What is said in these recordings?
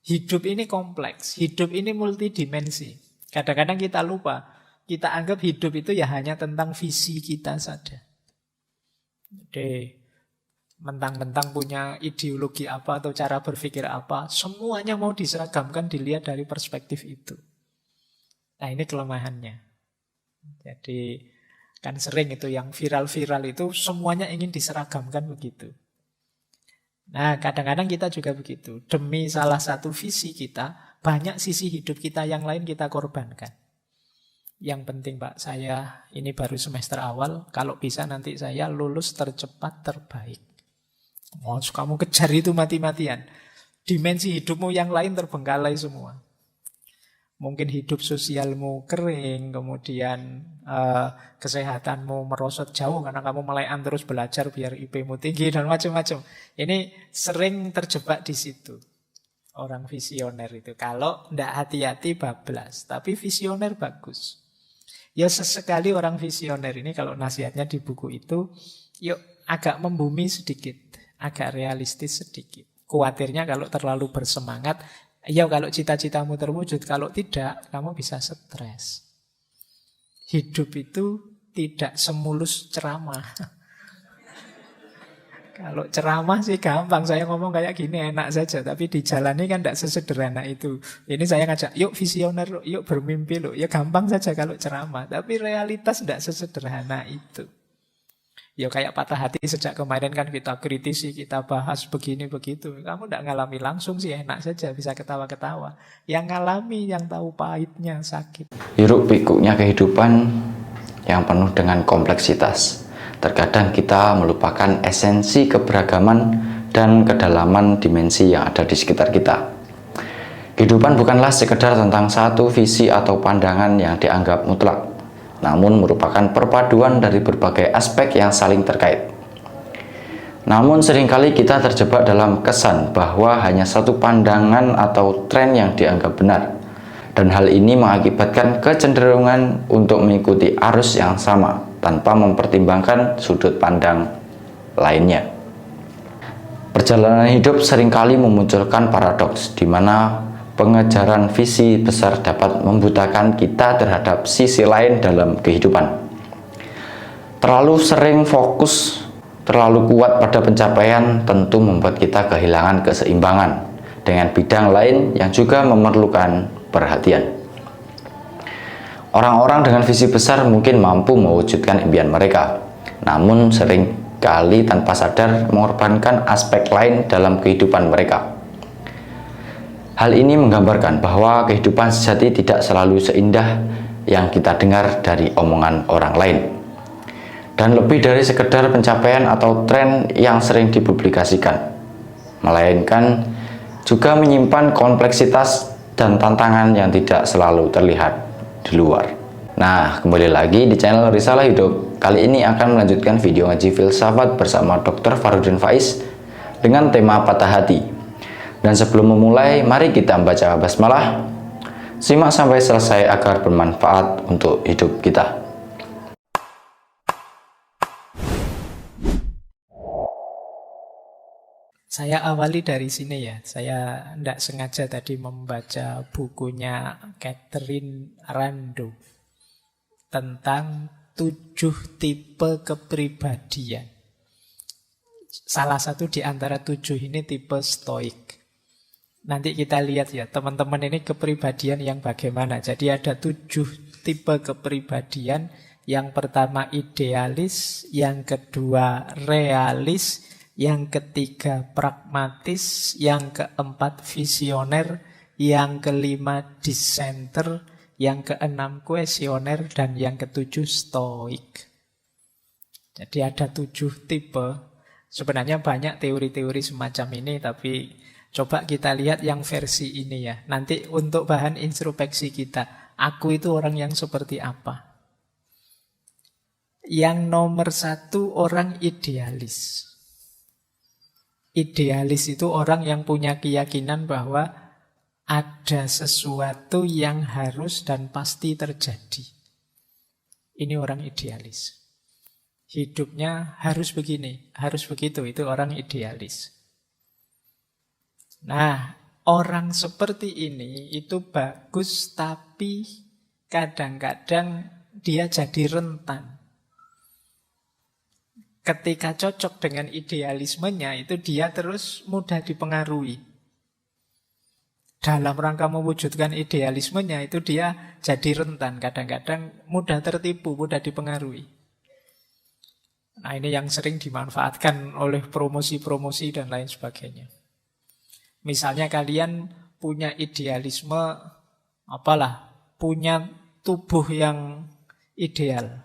Hidup ini kompleks, hidup ini multidimensi. Kadang-kadang kita lupa, kita anggap hidup itu ya hanya tentang visi kita saja. Jadi mentang-mentang punya ideologi apa atau cara berpikir apa, semuanya mau diseragamkan dilihat dari perspektif itu. Nah, ini kelemahannya. Jadi kan sering itu yang viral-viral itu semuanya ingin diseragamkan begitu. Nah, kadang-kadang kita juga begitu. Demi salah satu visi kita, banyak sisi hidup kita yang lain kita korbankan. Yang penting Pak, saya ini baru semester awal, kalau bisa nanti saya lulus tercepat terbaik. Oh, kamu kejar itu mati-matian. Dimensi hidupmu yang lain terbengkalai semua. Mungkin hidup sosialmu kering, kemudian kesehatanmu merosot jauh karena kamu melekan terus belajar biar IP-mu tinggi dan macam-macam. Ini sering terjebak di situ. Orang visioner itu. Kalau tidak hati-hati bablas. Tapi visioner bagus. Ya sesekali orang visioner ini kalau nasihatnya di buku itu, yuk agak membumi sedikit. Agak realistis sedikit. Khawatirnya kalau terlalu bersemangat, ya kalau cita-citamu terwujud, kalau tidak, kamu bisa stres. Hidup itu tidak semulus ceramah. Kalau ceramah sih gampang, saya ngomong kayak gini enak saja, tapi dijalani kan tidak sesederhana itu. Ini saya ngajak, yuk visioner, yuk bermimpi loh. Ya gampang saja kalau ceramah, tapi realitas tidak sesederhana itu. Ya kayak patah hati sejak kemarin kan kita kritisi, kita bahas begini begitu. Kamu tidak ngalami langsung sih enak saja, bisa ketawa-ketawa. Yang ngalami, yang tahu pahitnya, sakit. Hiruk pikuknya kehidupan yang penuh dengan kompleksitas. Terkadang kita melupakan esensi keberagaman dan kedalaman dimensi yang ada di sekitar kita. Kehidupan bukanlah sekedar tentang satu visi atau pandangan yang dianggap mutlak, namun merupakan perpaduan dari berbagai aspek yang saling terkait. Namun seringkali kita terjebak dalam kesan bahwa hanya satu pandangan atau tren yang dianggap benar. Dan hal ini mengakibatkan kecenderungan untuk mengikuti arus yang sama tanpa mempertimbangkan sudut pandang lainnya. Perjalanan hidup seringkali memunculkan paradoks di mana pengejaran visi besar dapat membutakan kita terhadap sisi lain dalam kehidupan. Terlalu sering fokus, terlalu kuat pada pencapaian tentu membuat kita kehilangan keseimbangan dengan bidang lain yang juga memerlukan perhatian. Orang-orang dengan visi besar mungkin mampu mewujudkan impian mereka, namun sering kali tanpa sadar mengorbankan aspek lain dalam kehidupan mereka. Hal ini menggambarkan bahwa kehidupan sejati tidak selalu seindah yang kita dengar dari omongan orang lain. Dan lebih dari sekedar pencapaian atau tren yang sering dipublikasikan, melainkan juga menyimpan kompleksitas dan tantangan yang tidak selalu terlihat di luar. Nah, kembali lagi di channel Risalah Hidup. Kali ini akan melanjutkan video ngaji filsafat bersama Dr. Farudin Faiz dengan tema patah hati. Dan sebelum memulai, mari kita baca basmalah. Simak sampai selesai agar bermanfaat untuk hidup kita. Saya awali dari sini ya. Saya tidak sengaja tadi membaca bukunya Catherine Rando tentang 7 tipe kepribadian. Salah satu di antara 7 ini tipe stoik. Nanti kita lihat ya, teman-teman ini kepribadian yang bagaimana. Jadi ada 7 tipe kepribadian. Yang pertama idealis, yang kedua realis, yang ketiga pragmatis, yang keempat visioner, yang kelima dissenter, yang keenam kuesioner, dan yang ketujuh stoik. Jadi ada 7 tipe. Sebenarnya banyak teori-teori semacam ini, tapi coba kita lihat yang versi ini ya. Nanti untuk bahan introspeksi kita, aku itu orang yang seperti apa? Yang nomor 1 orang idealis. Idealis itu orang yang punya keyakinan bahwa ada sesuatu yang harus dan pasti terjadi. Ini orang idealis. Hidupnya harus begini, harus begitu, itu orang idealis. Nah, orang seperti ini itu bagus, tapi kadang-kadang dia jadi rentan. Ketika cocok dengan idealismenya, itu dia terus mudah dipengaruhi. Dalam rangka mewujudkan idealismenya, itu dia jadi rentan. Kadang-kadang mudah tertipu, mudah dipengaruhi. Nah, ini yang sering dimanfaatkan oleh promosi-promosi dan lain sebagainya. Misalnya kalian punya idealisme, punya tubuh yang ideal,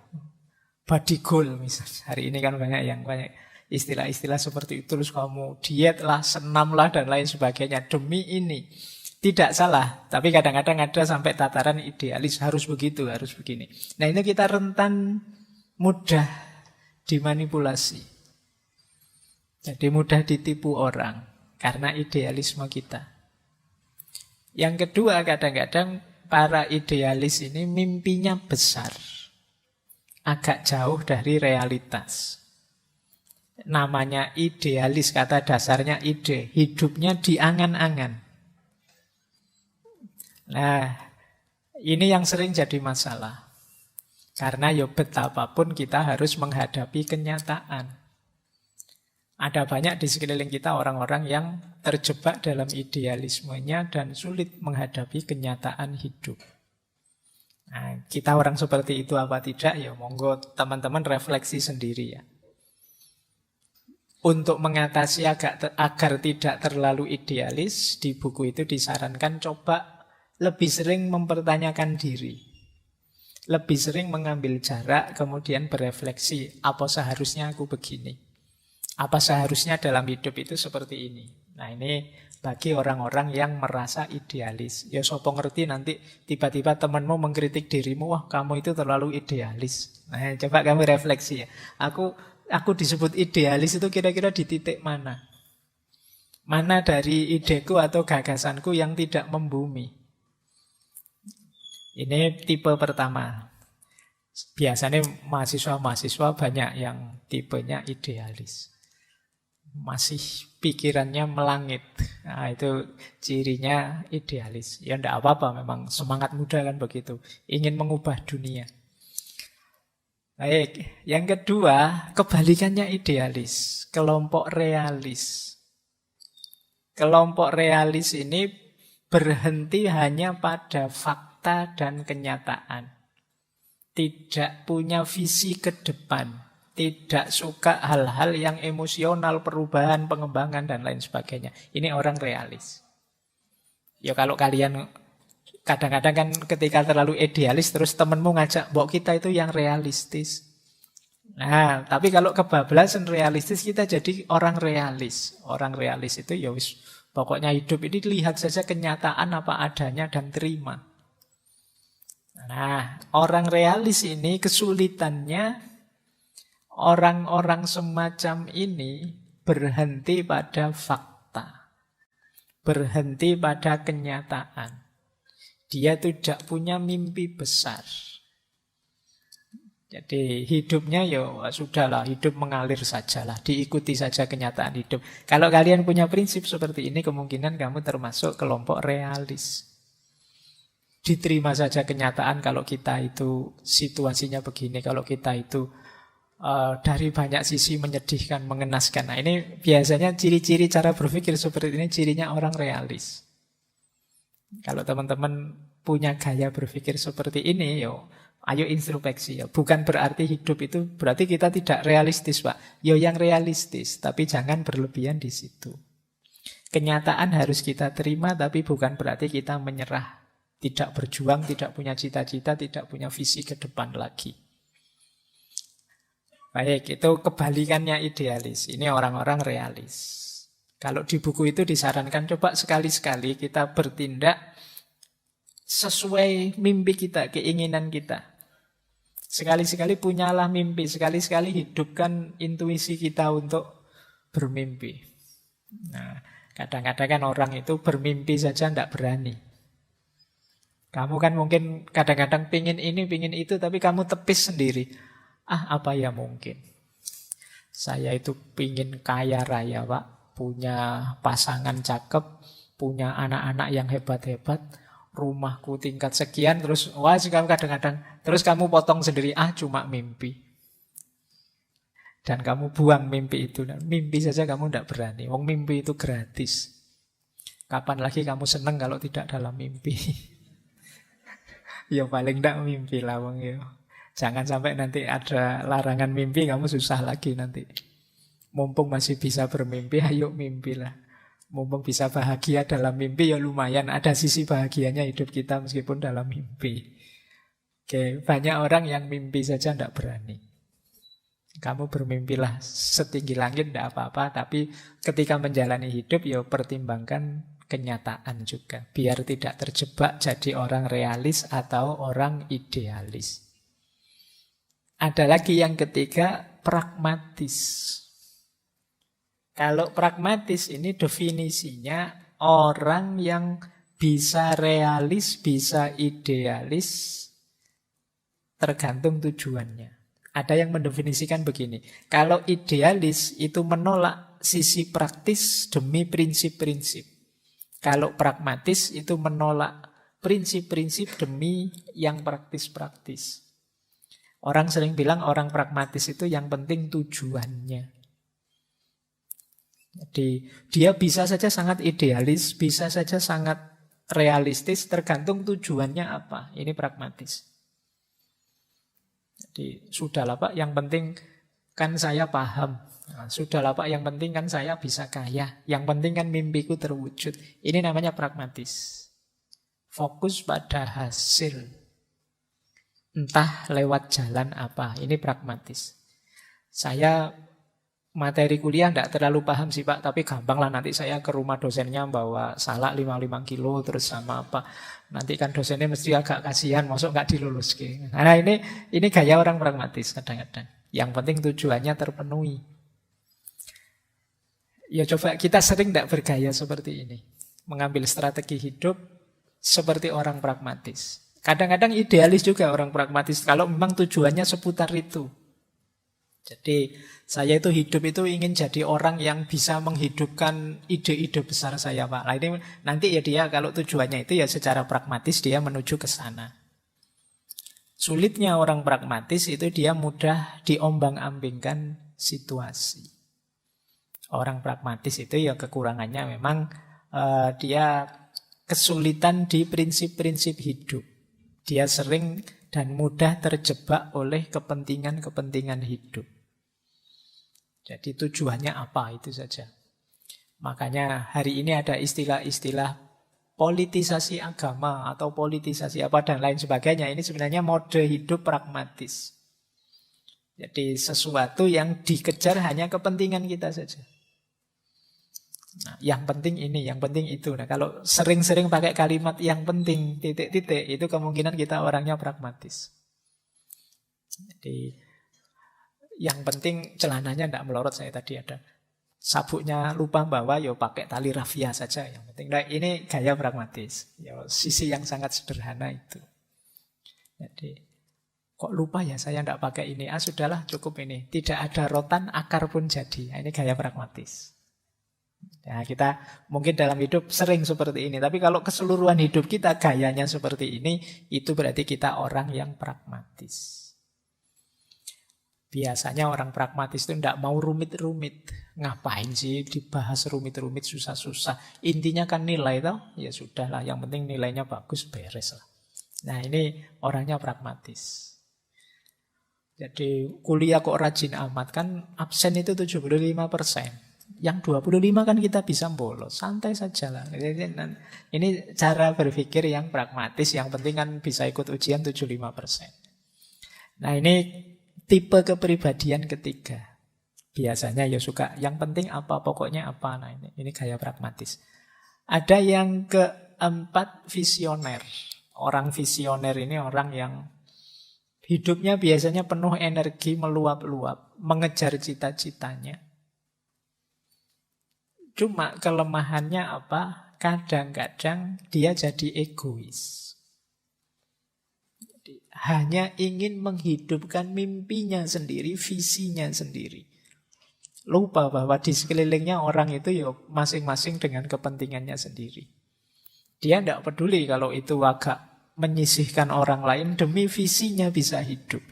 body goal misalnya. Hari ini kan banyak istilah-istilah seperti itu. Terus kamu diet lah, senam lah, dan lain sebagainya demi ini. Tidak salah, tapi kadang-kadang ada sampai tataran idealis, harus begitu, harus begini. Nah, ini kita rentan mudah dimanipulasi. Jadi mudah ditipu orang karena idealisme kita. Yang kedua, kadang-kadang para idealis ini mimpinya besar, agak jauh dari realitas. Namanya idealis, kata dasarnya ide, hidupnya diangan-angan. Nah, ini yang sering jadi masalah. Karena ya betapapun kita harus menghadapi kenyataan. Ada banyak di sekeliling kita orang-orang yang terjebak dalam idealismenya dan sulit menghadapi kenyataan hidup. Nah, kita orang seperti itu apa tidak? Ya monggo teman-teman refleksi sendiri ya. Untuk mengatasi agar tidak terlalu idealis, di buku itu disarankan coba lebih sering mempertanyakan diri. Lebih sering mengambil jarak, kemudian berefleksi, apa seharusnya aku begini? Apa seharusnya dalam hidup itu seperti ini? Nah, ini bagi orang-orang yang merasa idealis. Ya sopo ngerti nanti tiba-tiba temanmu mengkritik dirimu, wah kamu itu terlalu idealis. Nah, coba kamu refleksi ya. Aku disebut idealis itu kira-kira di titik mana? Mana dari ideku atau gagasanku yang tidak membumi? Ini tipe pertama. Biasanya mahasiswa-mahasiswa banyak yang tipenya idealis. Masih pikirannya melangit. Nah, itu cirinya idealis. Ya enggak apa-apa, memang semangat muda kan begitu. Ingin mengubah dunia. Baik, yang kedua, kebalikannya idealis. Kelompok realis. Kelompok realis ini berhenti hanya pada fakta dan kenyataan. Tidak punya visi ke depan. Tidak suka hal-hal yang emosional, perubahan, pengembangan, dan lain sebagainya. Ini orang realis. Ya kalau kalian kadang-kadang kan ketika terlalu idealis, terus temenmu ngajak, mbok kita itu yang realistis. Nah, tapi kalau kebablasan realistis, kita jadi orang realis. Orang realis itu ya wis, pokoknya hidup ini lihat saja kenyataan apa adanya dan terima. Nah, orang realis ini kesulitannya, orang-orang semacam ini berhenti pada fakta, berhenti pada kenyataan. Dia tidak punya mimpi besar. Jadi hidupnya ya sudahlah, hidup mengalir sajalah, diikuti saja kenyataan hidup. Kalau kalian punya prinsip seperti ini, kemungkinan kamu termasuk kelompok realis. Diterima saja kenyataan kalau kita itu situasinya begini, kalau kita itu dari banyak sisi menyedihkan, mengenaskan. Nah, ini biasanya ciri-ciri cara berpikir seperti ini, cirinya orang realis. Kalau teman-teman punya gaya berpikir seperti ini, yo, ayo introspeksi ya. Bukan berarti hidup itu berarti kita tidak realistis, Pak. Yo yang realistis, tapi jangan berlebihan di situ. Kenyataan harus kita terima, tapi bukan berarti kita menyerah, tidak berjuang, tidak punya cita-cita, tidak punya visi ke depan lagi. Baik, itu kebalikannya idealis. Ini orang-orang realis. Kalau di buku itu disarankan coba sekali-sekali kita bertindak sesuai mimpi kita, keinginan kita. Sekali-sekali punyalah mimpi, sekali-sekali hidupkan intuisi kita untuk bermimpi. Nah, kadang-kadang kan orang itu bermimpi saja tidak berani. Kamu kan mungkin kadang-kadang pingin ini, pingin itu, tapi kamu tepis sendiri. Apa ya mungkin. Saya itu pingin kaya raya, Pak. Punya pasangan cakep, punya anak-anak yang hebat-hebat, rumahku tingkat sekian, terus wah kamu kadang-kadang, terus kamu potong sendiri, cuma mimpi. Dan kamu buang mimpi itu. Mimpi saja kamu tidak berani. Wong mimpi itu gratis. Kapan lagi kamu senang kalau tidak dalam mimpi? Ya paling tidak mimpi lah wong ya. Jangan sampai nanti ada larangan mimpi, kamu susah lagi nanti. Mumpung masih bisa bermimpi, ayo mimpilah. Mumpung bisa bahagia dalam mimpi, ya lumayan. Ada sisi bahagianya hidup kita meskipun dalam mimpi. Oke, banyak orang yang mimpi saja tidak berani. Kamu bermimpilah setinggi langit, tidak apa-apa. Tapi ketika menjalani hidup, ya pertimbangkan kenyataan juga. Biar tidak terjebak jadi orang realis atau orang idealis. Ada lagi yang ketiga, pragmatis. Kalau pragmatis ini definisinya orang yang bisa realis, bisa idealis, tergantung tujuannya. Ada yang mendefinisikan begini, kalau idealis itu menolak sisi praktis demi prinsip-prinsip. Kalau pragmatis itu menolak prinsip-prinsip demi yang praktis-praktis. Orang sering bilang orang pragmatis itu yang penting tujuannya. Jadi dia bisa saja sangat idealis, bisa saja sangat realistis, tergantung tujuannya apa. Ini pragmatis. Jadi sudahlah Pak, yang penting kan saya paham. Nah, sudahlah Pak, yang penting kan saya bisa kaya. Yang penting kan mimpiku terwujud. Ini namanya pragmatis. Fokus pada hasil. Entah lewat jalan apa. Ini pragmatis. Saya materi kuliah tidak terlalu paham sih Pak, tapi gampang lah nanti saya ke rumah dosennya bawa salak 55 kilo terus sama apa. Nanti kan dosennya mesti agak kasihan, masuk nggak dilulus. Nah ini gaya orang pragmatis kadang-kadang. Yang penting tujuannya terpenuhi. Ya coba kita sering tidak bergaya seperti ini. Mengambil strategi hidup seperti orang pragmatis. Kadang-kadang idealis juga orang pragmatis kalau memang tujuannya seputar itu. Jadi saya itu hidup itu ingin jadi orang yang bisa menghidupkan ide-ide besar saya Pak. Nah ini nanti ya dia kalau tujuannya itu ya secara pragmatis dia menuju ke sana. Sulitnya orang pragmatis itu dia mudah diombang-ambingkan situasi. Orang pragmatis itu ya kekurangannya memang dia kesulitan di prinsip-prinsip hidup. Dia sering dan mudah terjebak oleh kepentingan-kepentingan hidup. Jadi tujuannya apa itu saja. Makanya hari ini ada istilah-istilah politisasi agama atau politisasi apa dan lain sebagainya. Ini sebenarnya mode hidup pragmatis. Jadi sesuatu yang dikejar hanya kepentingan kita saja. Nah, yang penting ini, yang penting itu. Nah, kalau sering-sering pakai kalimat yang penting titik-titik, itu kemungkinan kita orangnya pragmatis. Jadi yang penting celananya tidak melorot, saya tadi ada. Sabuknya lupa bawa, ya pakai tali rafia saja. Yang penting, nah, ini gaya pragmatis. Ya, sisi yang sangat sederhana itu. Jadi, kok lupa ya saya tidak pakai ini? Sudahlah cukup ini. Tidak ada rotan, akar pun jadi. Nah, ini gaya pragmatis. Nah, kita mungkin dalam hidup sering seperti ini. Tapi kalau keseluruhan hidup kita gayanya seperti ini, itu berarti kita orang yang pragmatis. Biasanya orang pragmatis itu tidak mau rumit-rumit. Ngapain sih dibahas rumit-rumit, susah-susah. Intinya kan nilai toh. Ya sudahlah, yang penting nilainya bagus, beres lah. Nah ini orangnya pragmatis. Jadi kuliah kok rajin amat, kan absen itu 75%. Yang 25 kan kita bisa bolos. Santai saja lah. Ini cara berpikir yang pragmatis. Yang penting kan bisa ikut ujian 75%. Nah ini tipe kepribadian ketiga. Biasanya ya suka yang penting apa, pokoknya apa. Nah ini gaya pragmatis. Ada yang keempat, visioner. Orang visioner ini orang yang hidupnya biasanya penuh energi, meluap-luap, mengejar cita-citanya. Cuma kelemahannya apa? Kadang-kadang dia jadi egois. Hanya ingin menghidupkan mimpinya sendiri, visinya sendiri. Lupa bahwa di sekelilingnya orang itu ya masing-masing dengan kepentingannya sendiri. Dia tidak peduli kalau itu agak menyisihkan orang lain demi visinya bisa hidup.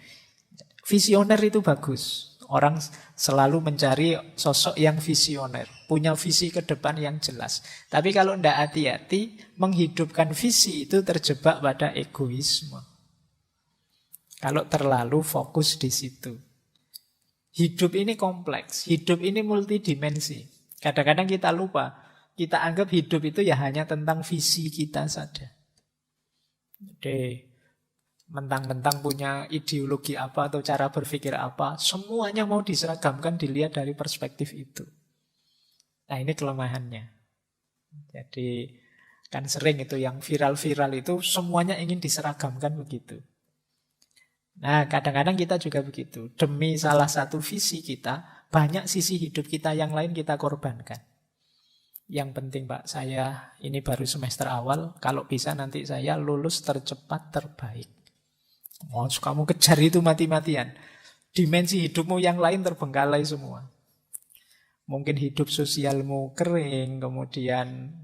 Visioner itu bagus. Orang selalu mencari sosok yang visioner, punya visi ke depan yang jelas. Tapi kalau tidak hati-hati, menghidupkan visi itu terjebak pada egoisme. Kalau terlalu fokus di situ. Hidup ini kompleks, hidup ini multidimensi. Kadang-kadang kita lupa, kita anggap hidup itu ya hanya tentang visi kita saja. Jadi, mentang-mentang punya ideologi apa atau cara berpikir apa, semuanya mau diseragamkan dilihat dari perspektif itu. Nah, ini kelemahannya. Jadi, kan sering itu yang viral-viral itu semuanya ingin diseragamkan begitu. Nah, kadang-kadang kita juga begitu. Demi salah satu visi kita, banyak sisi hidup kita yang lain kita korbankan. Yang penting Pak, saya ini baru semester awal, kalau bisa nanti saya lulus tercepat terbaik. Oh, kamu kejar itu mati-matian. Dimensi hidupmu yang lain terbengkalai semua. Mungkin hidup sosialmu kering, kemudian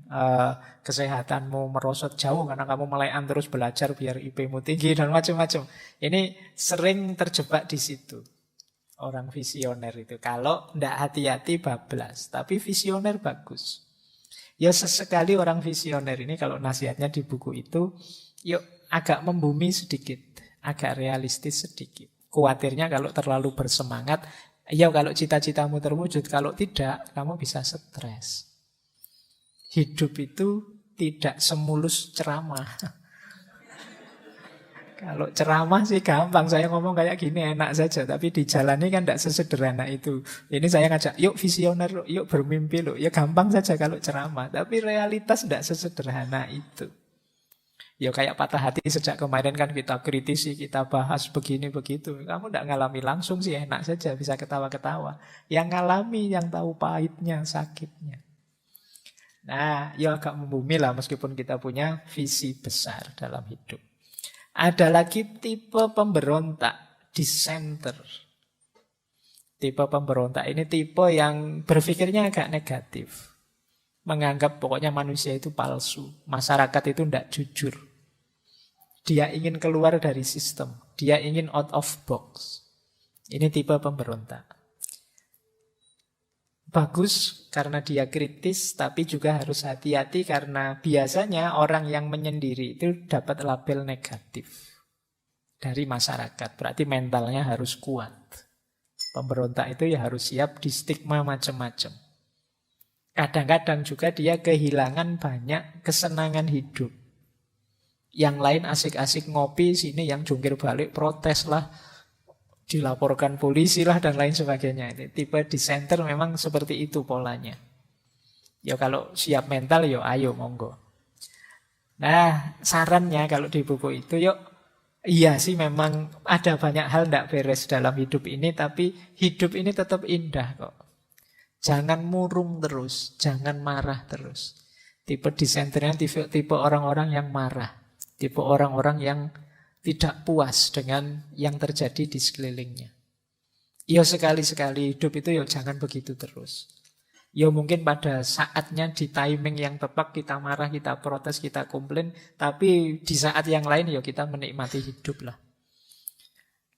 kesehatanmu merosot jauh karena kamu melekan terus belajar biar IP-mu tinggi dan macam-macam. Ini sering terjebak di situ. Orang visioner itu. Kalau tidak hati-hati bablas. Tapi visioner bagus. Ya sesekali orang visioner ini kalau nasihatnya di buku itu, yuk agak membumi sedikit. Agak realistis sedikit. Khawatirnya kalau terlalu bersemangat, ya kalau cita-citamu terwujud, kalau tidak, kamu bisa stres. Hidup itu tidak semulus ceramah. Kalau ceramah sih gampang, saya ngomong kayak gini enak saja, tapi dijalani kan tidak sesederhana itu. Ini saya ngajak, yuk visioner, yuk bermimpi loh. Ya gampang saja kalau ceramah, tapi realitas tidak sesederhana itu. Ya kayak patah hati sejak kemarin kan kita kritisi, kita bahas begini begitu. Kamu tidak ngalami langsung sih enak saja, bisa ketawa-ketawa. Yang ngalami, yang tahu pahitnya, sakitnya. Nah, ya agak membumi lah meskipun kita punya visi besar dalam hidup. Ada lagi tipe pemberontak, dissenter. Tipe pemberontak ini tipe yang berpikirnya agak negatif. Menganggap pokoknya manusia itu palsu. Masyarakat itu tidak jujur. Dia ingin keluar dari sistem. Dia ingin out of box. Ini tipe pemberontak. Bagus karena dia kritis, tapi juga harus hati-hati karena biasanya orang yang menyendiri itu dapat label negatif dari masyarakat. Berarti mentalnya harus kuat. Pemberontak itu ya harus siap di stigma macam-macam. Kadang-kadang juga dia kehilangan banyak kesenangan hidup. Yang lain asik-asik ngopi, sini yang jungkir balik protes lah, dilaporkan polisi lah dan lain sebagainya. Ini tipe dissenter memang seperti itu polanya. Ya kalau siap mental ya ayo monggo. Nah sarannya kalau di buku itu yuk, iya sih memang ada banyak hal tidak beres dalam hidup ini, tapi hidup ini tetap indah kok. Jangan murung terus, jangan marah terus. Tipe dissenternya tipe orang-orang yang marah. Tipe orang-orang yang tidak puas dengan yang terjadi di sekelilingnya. Ya sekali-sekali hidup itu ya jangan begitu terus. Ya mungkin pada saatnya di timing yang tepat kita marah, kita protes, kita komplain. Tapi di saat yang lain ya kita menikmati hidup lah.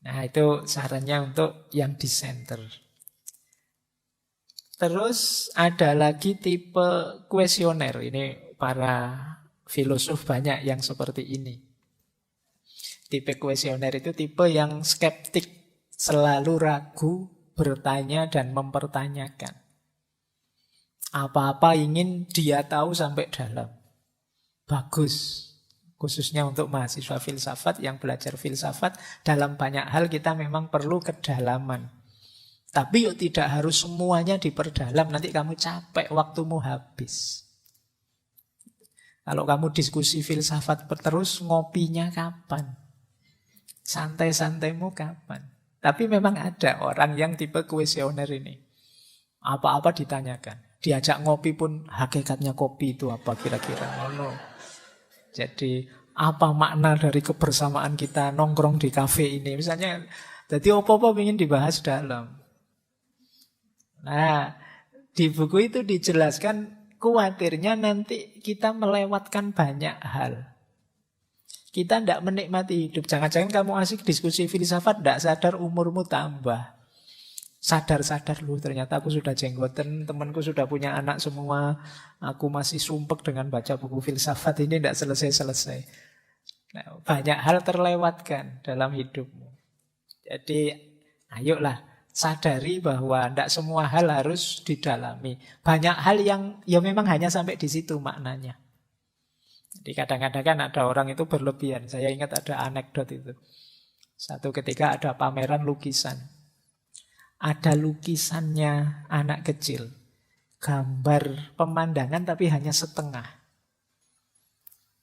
Nah itu sarannya untuk yang dissenter. Terus ada lagi tipe kuesioner. Ini para filosof banyak yang seperti ini. Tipe kuesioner itu tipe yang skeptik, selalu ragu, bertanya dan mempertanyakan. Apa-apa ingin dia tahu sampai dalam. Bagus. Khususnya untuk mahasiswa filsafat yang belajar filsafat, dalam banyak hal kita memang perlu kedalaman. Tapi yuk tidak harus semuanya diperdalam, nanti kamu capek, waktumu habis. Kalau kamu diskusi filsafat terus, ngopinya kapan? Santai-santaimu kapan? Tapi memang ada orang yang tipe kuesioner ini. Apa-apa ditanyakan. Diajak ngopi pun hakikatnya kopi itu apa kira-kira. Oh no. Jadi apa makna dari kebersamaan kita nongkrong di kafe ini? Misalnya, jadi apa-apa ingin dibahas dalam. Nah, di buku itu dijelaskan khawatirnya nanti kita melewatkan banyak hal. Kita tidak menikmati hidup. Jangan-jangan kamu asik diskusi filsafat, tidak sadar umurmu tambah. Sadar-sadar lu ternyata aku sudah jenggoten, temanku sudah punya anak semua, aku masih sumpek dengan baca buku filsafat ini tidak selesai-selesai. Nah, banyak hal terlewatkan dalam hidupmu. Jadi ayolah sadari bahwa tidak semua hal harus didalami. Banyak hal yang ya memang hanya sampai di situ maknanya. Jadi kadang-kadang kan ada orang itu berlebihan. Saya ingat ada anekdot itu. Satu ketika ada pameran lukisan. Ada lukisannya anak kecil. Gambar pemandangan tapi hanya setengah.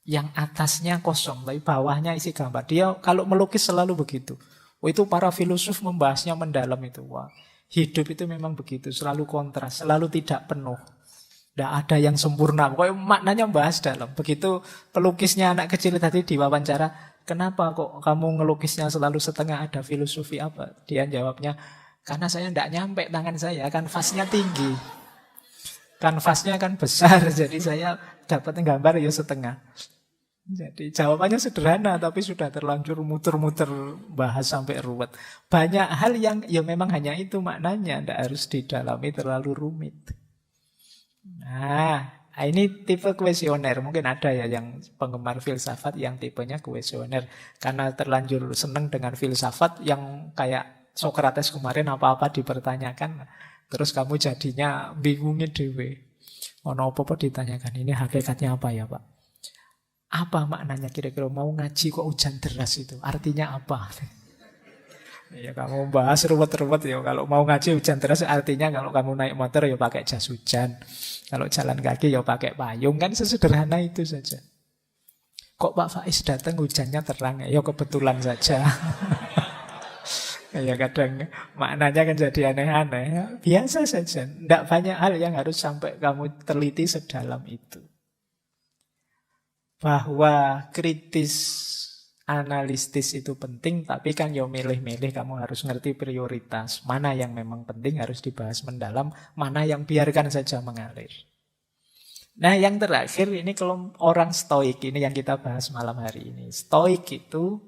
Yang atasnya kosong, tapi bawahnya isi gambar. Dia kalau melukis selalu begitu. Itu para filosof membahasnya mendalam itu. Wah, hidup itu memang begitu, selalu kontras, selalu tidak penuh. Tidak ada yang sempurna. Pokoknya maknanya bahas dalam. Begitu pelukisnya anak kecil tadi diwawancara, kenapa kok kamu ngelukisnya selalu setengah, ada filosofi apa? Dia jawabnya, karena saya tidak nyampe tangan saya, kanvasnya tinggi. Kanvasnya kan besar, jadi saya dapat gambar ya setengah. Jadi jawabannya sederhana, tapi sudah terlanjur muter-muter bahas sampai ruwet. Banyak hal yang ya memang hanya itu maknanya, tidak harus didalami terlalu rumit. Nah, ini tipe kuesioner. Mungkin ada ya yang penggemar filsafat yang tipenya kuesioner. Karena terlanjur seneng dengan filsafat yang kayak Sokrates kemarin apa-apa dipertanyakan. Terus kamu jadinya bingungin dewe. Ono apa-apa ditanyakan. Ini hakikatnya apa ya Pak? Apa maknanya kira-kira mau ngaji kok hujan deras itu? Artinya apa? Ya kamu bahas ruwet-ruwet ya. Kalau mau ngaji hujan deras artinya kalau kamu naik motor ya pakai jas hujan. Kalau jalan kaki ya pakai payung. Kan sesederhana itu saja. Kok Pak Faiz datang hujannya terang? Ya kebetulan saja. Ya kadang maknanya kan jadi aneh-aneh. Biasa saja. Tidak banyak hal yang harus sampai kamu teliti sedalam itu. Bahwa kritis analistis itu penting, tapi kan ya milih-milih, kamu harus ngerti prioritas. Mana yang memang penting harus dibahas mendalam, mana yang biarkan saja mengalir. Nah yang terakhir ini kalau orang stoik, ini yang kita bahas malam hari ini. Stoik itu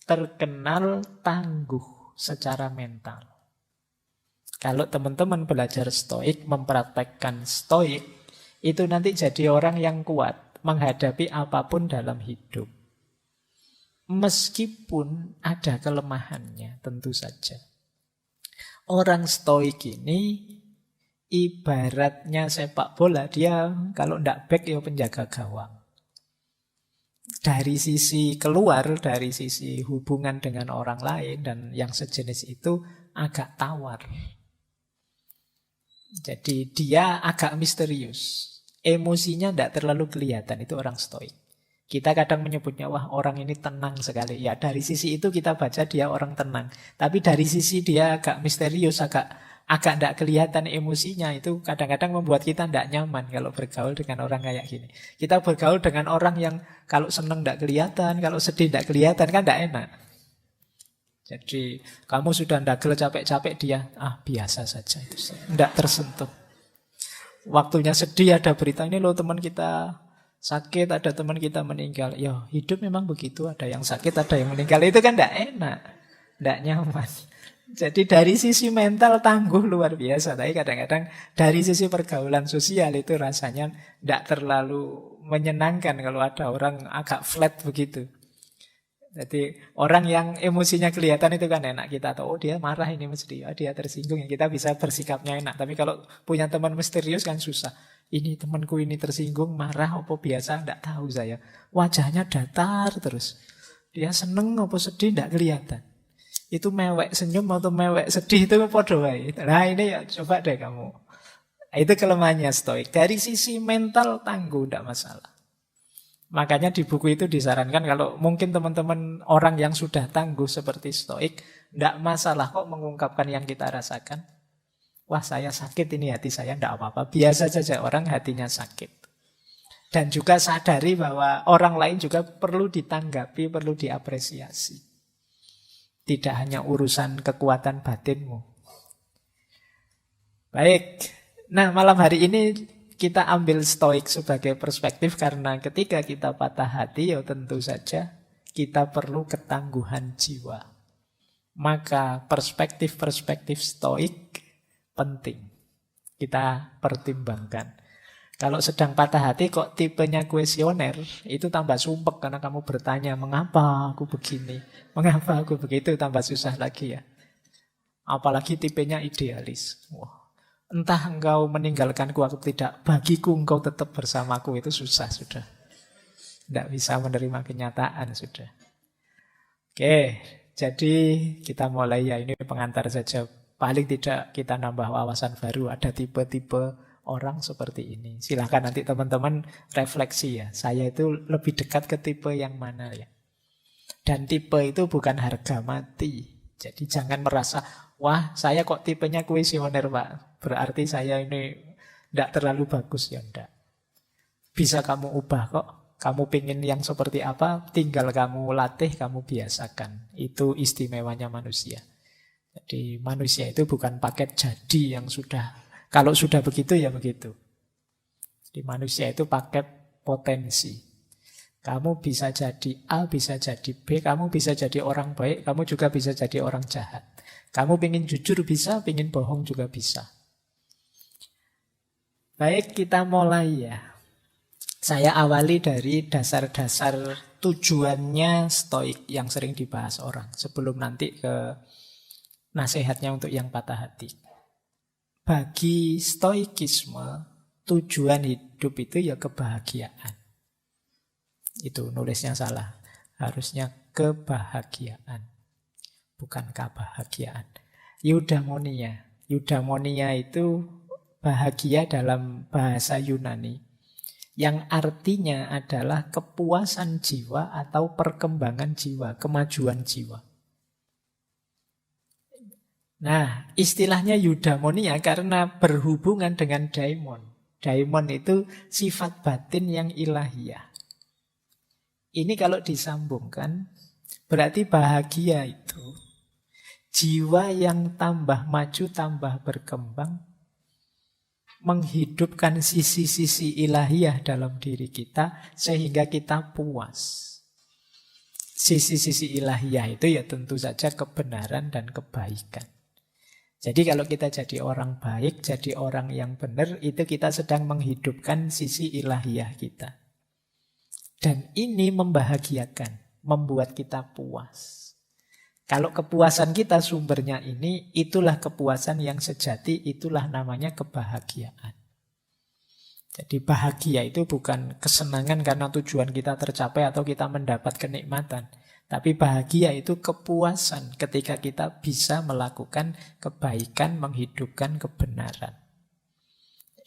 terkenal tangguh secara mental. Kalau teman-teman belajar stoik, mempraktekkan stoik, itu nanti jadi orang yang kuat menghadapi apapun dalam hidup. Meskipun ada kelemahannya, tentu saja. Orang stoik ini ibaratnya sepak bola, dia kalau ndak back ya penjaga gawang. Dari sisi keluar, dari sisi hubungan dengan orang lain dan yang sejenis itu agak tawar. Jadi dia agak misterius. Emosinya tidak terlalu kelihatan, itu orang stoik. Kita kadang menyebutnya, wah orang ini tenang sekali. Ya dari sisi itu kita baca dia orang tenang. Tapi dari sisi dia agak misterius, agak tidak kelihatan emosinya. Itu kadang-kadang membuat kita tidak nyaman kalau bergaul dengan orang kayak gini. Kita bergaul dengan orang yang kalau senang tidak kelihatan, kalau sedih tidak kelihatan, kan tidak enak. Jadi kamu sudah ndagel capek-capek, dia biasa saja, itu tidak tersentuh. Waktunya sedih ada berita ini loh teman kita sakit, ada teman kita meninggal. Ya hidup memang begitu, ada yang sakit, ada yang meninggal. Itu kan tidak enak, tidak nyaman. Jadi dari sisi mental tangguh luar biasa. Tapi kadang-kadang dari sisi pergaulan sosial itu rasanya tidak terlalu menyenangkan kalau ada orang agak flat begitu. Jadi orang yang emosinya kelihatan itu kan enak, kita tahu dia marah ini mesti, dia tersinggung, ya kita bisa bersikapnya enak. Tapi kalau punya teman misterius kan susah. Ini temanku ini tersinggung, marah apa biasa, tidak tahu saya. Wajahnya datar terus. Dia seneng apa sedih tidak kelihatan. Itu mewek senyum atau mewek sedih itu podo wae. Nah ini ya coba deh kamu. Itu kelemahannya stoik. Dari sisi mental tangguh tidak masalah. Makanya di buku itu disarankan kalau mungkin teman-teman orang yang sudah tangguh seperti stoik, tidak masalah kok mengungkapkan yang kita rasakan. Wah saya sakit ini, hati saya tidak apa-apa. Biasa saja orang hatinya sakit. Dan juga sadari bahwa orang lain juga perlu ditanggapi, perlu diapresiasi. Tidak hanya urusan kekuatan batinmu. Baik. Nah, malam hari ini kita ambil stoik sebagai perspektif karena ketika kita patah hati, ya tentu saja kita perlu ketangguhan jiwa. Maka perspektif-perspektif stoik penting kita pertimbangkan. Kalau sedang patah hati kok tipenya kuesioner, itu tambah sumpek karena kamu bertanya, mengapa aku begini, mengapa aku begitu, tambah susah lagi ya. Apalagi tipenya idealis. Wah, entah engkau meninggalkanku atau tidak, bagiku engkau tetap bersamaku, itu susah sudah. Tidak bisa menerima kenyataan sudah. Oke, jadi kita mulai ya, ini pengantar saja. Paling tidak kita nambah wawasan baru, ada tipe-tipe orang seperti ini. Silahkan nanti teman-teman refleksi ya, saya itu lebih dekat ke tipe yang mana ya. Dan tipe itu bukan harga mati. Jadi jangan merasa, wah saya kok tipenya kuesioner Pak, berarti saya ini tidak terlalu bagus. Ya enggak. Bisa kamu ubah kok. Kamu pingin yang seperti apa, tinggal kamu latih, kamu biasakan. Itu istimewanya manusia. Jadi manusia itu bukan paket jadi yang sudah, kalau sudah begitu ya begitu. Di manusia itu paket potensi. Kamu bisa jadi A, bisa jadi B, kamu bisa jadi orang baik, kamu juga bisa jadi orang jahat. Kamu pingin jujur bisa, pingin bohong juga bisa. Baik, kita mulai ya. Saya awali dari dasar-dasar tujuannya stoik yang sering dibahas orang. Sebelum nanti ke nasihatnya untuk yang patah hati. Bagi stoikisme, tujuan hidup itu ya kebahagiaan. Itu nulisnya salah. Harusnya kebahagiaan. Bukan kebahagiaan. Eudaimonia. Eudaimonia itu bahagia dalam bahasa Yunani. Yang artinya adalah kepuasan jiwa atau perkembangan jiwa, kemajuan jiwa. Nah, istilahnya eudaimonia karena berhubungan dengan daimon. Daimon itu sifat batin yang ilahiyah. Ini kalau disambungkan, berarti bahagia itu jiwa yang tambah maju, tambah berkembang, menghidupkan sisi-sisi ilahiyah dalam diri kita, sehingga kita puas. Sisi-sisi ilahiyah itu ya tentu saja kebenaran dan kebaikan. Jadi kalau kita jadi orang baik, jadi orang yang benar, itu kita sedang menghidupkan sisi ilahiyah kita. Dan ini membahagiakan, membuat kita puas. Kalau kepuasan kita sumbernya ini, itulah kepuasan yang sejati, itulah namanya kebahagiaan. Jadi bahagia itu bukan kesenangan karena tujuan kita tercapai atau kita mendapat kenikmatan. Tapi bahagia itu kepuasan ketika kita bisa melakukan kebaikan, menghidupkan kebenaran.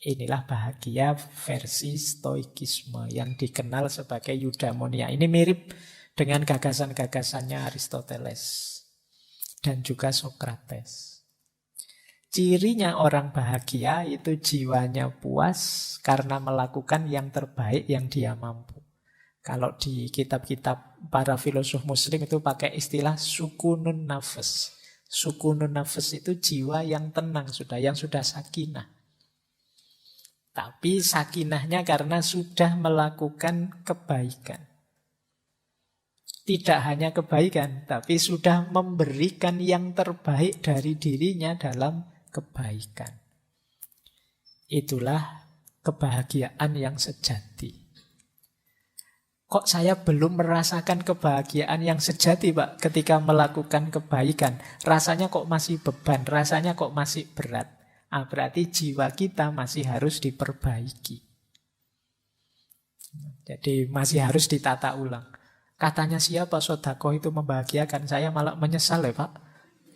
Inilah bahagia versi stoikisme yang dikenal sebagai eudaimonia. Ini mirip dengan gagasan-gagasannya Aristoteles dan juga Socrates. Cirinya orang bahagia itu jiwanya puas karena melakukan yang terbaik yang dia mampu. Kalau di kitab-kitab para filosof muslim itu pakai istilah sukunun nafas. Sukunun nafas itu jiwa yang tenang sudah, yang sudah sakinah. Tapi sakinahnya karena sudah melakukan kebaikan. Tidak hanya kebaikan, tapi sudah memberikan yang terbaik dari dirinya dalam kebaikan. Itulah kebahagiaan yang sejati. Kok saya belum merasakan kebahagiaan yang sejati, Pak, ketika melakukan kebaikan? Rasanya kok masih beban, rasanya kok masih berat. Berarti jiwa kita masih harus diperbaiki. Jadi masih harus ditata ulang. Katanya siapa sedekah itu membahagiakan, saya malah menyesal ya Pak.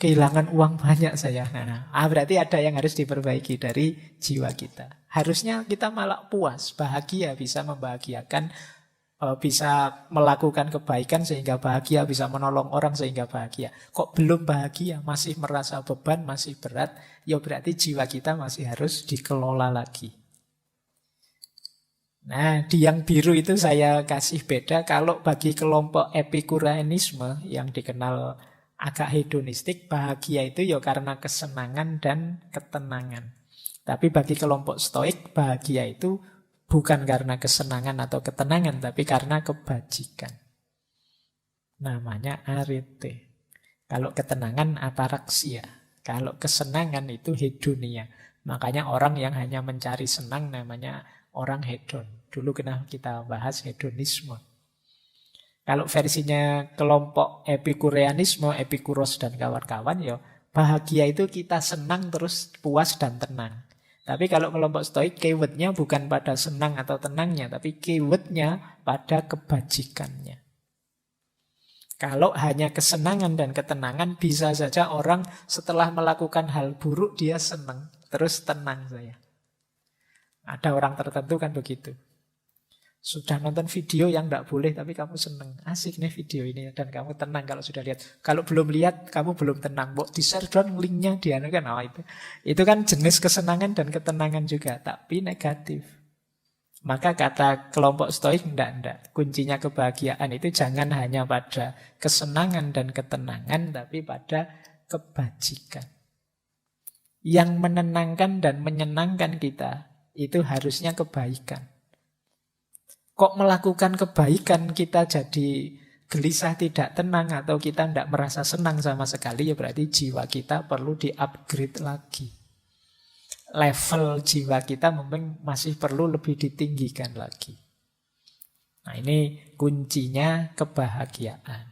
Kehilangan uang banyak saya. Berarti ada yang harus diperbaiki dari jiwa kita. Harusnya kita malah puas, bahagia, bisa membahagiakan, bisa melakukan kebaikan sehingga bahagia, bisa menolong orang sehingga bahagia. Kok belum bahagia, masih merasa beban, masih berat, ya berarti jiwa kita masih harus dikelola lagi. Nah, di yang biru itu saya kasih beda. Kalau bagi kelompok epikureanisme yang dikenal agak hedonistik, bahagia itu ya karena kesenangan dan ketenangan. Tapi bagi kelompok Stoik, bahagia itu bukan karena kesenangan atau ketenangan, tapi karena kebajikan. Namanya arete. Kalau ketenangan ataraksia. Kalau kesenangan itu hedonia. Makanya orang yang hanya mencari senang namanya orang hedon. Dulu kita bahas hedonisme. Kalau versinya kelompok epikureanisme, Epikuros dan kawan-kawan, ya bahagia itu kita senang terus puas dan tenang. Tapi kalau kelompok Stoik, keywordnya bukan pada senang atau tenangnya, tapi keywordnya pada kebajikannya. Kalau hanya kesenangan dan ketenangan, bisa saja orang setelah melakukan hal buruk, dia senang, terus tenang saya. Ada orang tertentu kan begitu. Sudah nonton video yang tidak boleh, tapi kamu senang. Asik nih video ini, dan kamu tenang kalau sudah lihat. Kalau belum lihat, kamu belum tenang. Mbok di-share dong linknya, kan. Oh, itu kan jenis kesenangan dan ketenangan juga, tapi negatif. Maka kata kelompok Stoik, enggak. Kuncinya kebahagiaan itu jangan hanya pada kesenangan dan ketenangan, tapi pada kebajikan. Yang menenangkan dan menyenangkan kita, itu harusnya kebaikan. Kok melakukan kebaikan kita jadi gelisah, tidak tenang, atau kita tidak merasa senang sama sekali, ya berarti jiwa kita perlu di-upgrade lagi. Level jiwa kita mungkin masih perlu lebih ditinggikan lagi. Nah, ini kuncinya kebahagiaan.